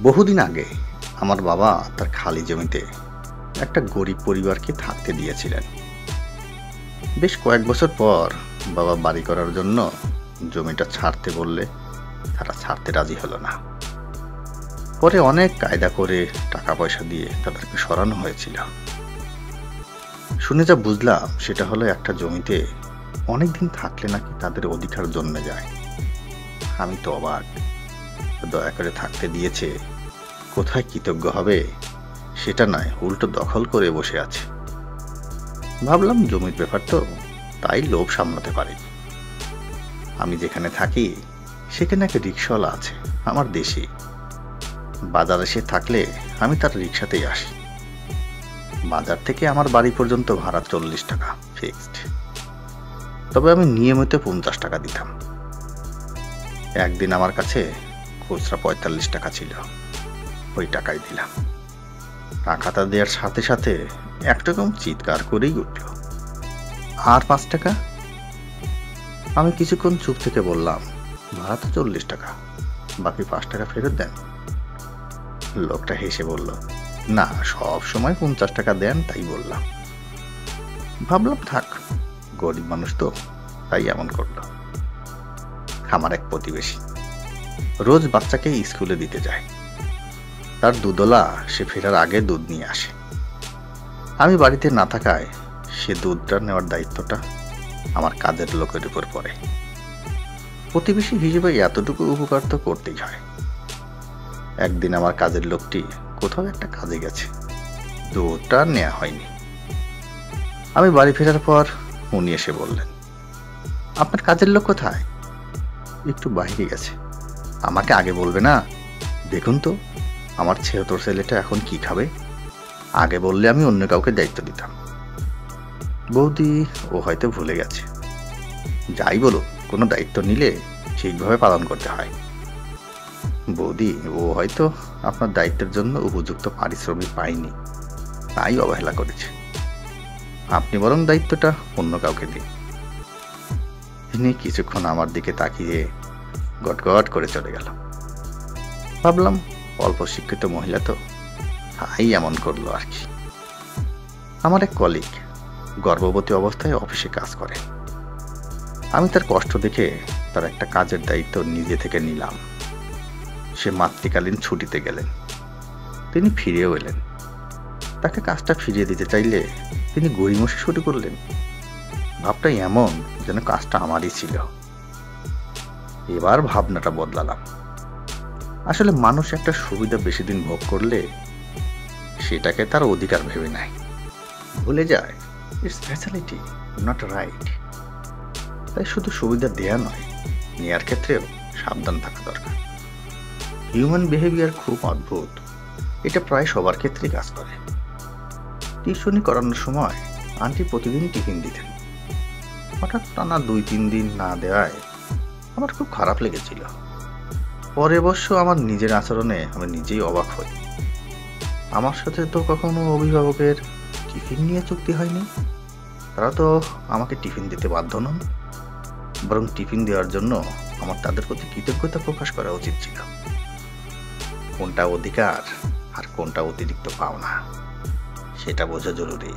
বহুদিন আগে আমার বাবা তার খালি জমিতে একটা গরিব পরিবারকে থাকতে দিয়েছিলেন। বেশ কয়েক বছর পর বাবা বাড়ি করার জন্য জমিটা ছাড়তে বললে তারা ছাড়তে রাজি হলো না। পরে অনেক কায়দা করে টাকা পয়সা দিয়ে তাদেরকে সরানো হয়েছিল। শুনে যা বুঝলাম সেটা হলো একটা জমিতে অনেকদিন থাকলে নাকি তাদের অধিকার জন্মে যায়। আমি তো অবাক। দয়া করে থাকতে দিয়েছে, কোথায় কৃতজ্ঞ হবে সেটা নয়, উল্টো দখল করে বসে আছে। ভাবলাম জমির ব্যাপার তো, তাই লোভ সামলাতে পারি। আমি যেখানে থাকি সেখানে একটা রিক্সাওয়ালা আছে আমার দেশে। বাজারে সে থাকলে আমি তার রিক্সাতেই আসি। বাজার থেকে আমার বাড়ি পর্যন্ত ভাড়া 40 টাকা ফিক্সড, তবে আমি নিয়মিত 50 টাকা দিতাম। একদিন আমার কাছে খুচরা 45 টাকা ছিল, ওই টাকাই দিলাম। টাকাটা দেওয়ার সাথে সাথে একরকম চিৎকার করেই উঠল, আর 5 টাকা? আমি কিছুক্ষণ চুপ থেকে বললাম, ভাড়া তো 40 টাকা, বাকি 5 টাকা ফেরত দেন। লোকটা হেসে বলল, না, সব সময় 50 টাকা দেন, তাই বললাম। ভাবলাম থাক, গরিব মানুষ তো, তাই এমন করলো। আমার এক প্রতিবেশী রোজ বাচ্চাকে স্কুলে দিতে যায়। তার দুধওয়ালা সে ফেরার আগে দুধ নিয়ে আসে। আমি বাড়িতে না থাকায় সে দুধটা নেওয়ার দায়িত্বটা আমার কাজের লোকের উপর পড়ে। প্রতিবেশী হিসেবে এতটুকু উপকার তো করতেই হয়। একদিন আমার কাজের লোকটি কোথাও একটা কাজে গেছে, দুধটা নেওয়া হয়নি। আমি বাড়ি ফেরার পর উনি এসে বললেন, আপনার কাজের লোক কোথায়? একটু বাইরে গেছে। আমাকে আগে বলবে না? দেখুন তো আমার ছেলেটোর ছেলেটা এখন কি খাবে। আগে বললে আমি অন্য কাউকে দায়িত্ব দিতাম। বৌদি, ও হয়তো ভুলে গেছে। যাই বলুন, কোনো দায়িত্ব নিলে ঠিকভাবে পালন করতে হয়। বৌদি, ও হয়তো আপনার দায়িত্বের জন্য উপযুক্ত পারিশ্রমিক পায়নি, তাই অবহেলা করেছে। আপনি বরং দায়িত্বটা অন্য কাউকে দিন। তিনি কিছুক্ষণ আমার দিকে তাকিয়ে গটগট করে চলে গেল। ভাবলাম অল্প শিক্ষিত মহিলা তো, তাই এমন করলো আর কি। আমার এক কলিগ গর্ভবতী অবস্থায় অফিসে কাজ করে। আমি তার কষ্ট দেখে তার একটা কাজের দায়িত্ব নিজে থেকে নিলাম। সে মাতৃকালীন ছুটিতে গেলেন, তিনি ফিরেও এলেন। তাকে কাজটা ফিরিয়ে দিতে চাইলে তিনি গড়িমসি শুরু করলেন। ভাবটা এমন যেন কাজটা আমারই ছিল। এবার ভাবনাটা বদলালাম। আসলে মানুষ একটা সুবিধা বেশি দিন ভোগ করলে সেটাকে তার অধিকার ভেবে নেয়, ভুলে যায় ইটস ফ্যাসিলিটি, নট রাইট। তাই শুধু সুবিধা দেয়া নয়, নেয়ার ক্ষেত্রেও সাবধান থাকা দরকার। হিউম্যান বিহেভিয়ার খুব অদ্ভুত, এটা প্রায় সবার ক্ষেত্রেই কাজ করে। টিউশনি করানোর সময় আন্টি প্রতিদিন টিফিন দিতেন। হঠাৎ টানা 2-3 দিন না দেওয়ায় আমার খুব খারাপ লেগেছিল। পরে অবশ্য আমার নিজের আচরণে আমি নিজেই অবাক হই। আমার সাথে তো কখনো অভিভাবকের টিফিন নিয়ে চুক্তি হয়নি। তারা তো আমাকে টিফিন দিতে বাধ্য নন, বরং টিফিন দেওয়ার জন্য আমার তাদের প্রতি কৃতজ্ঞতা প্রকাশ করা উচিত ছিল। কোনটা অধিকার আর কোনটা অতিরিক্ত পাওনা সেটা বোঝা জরুরি।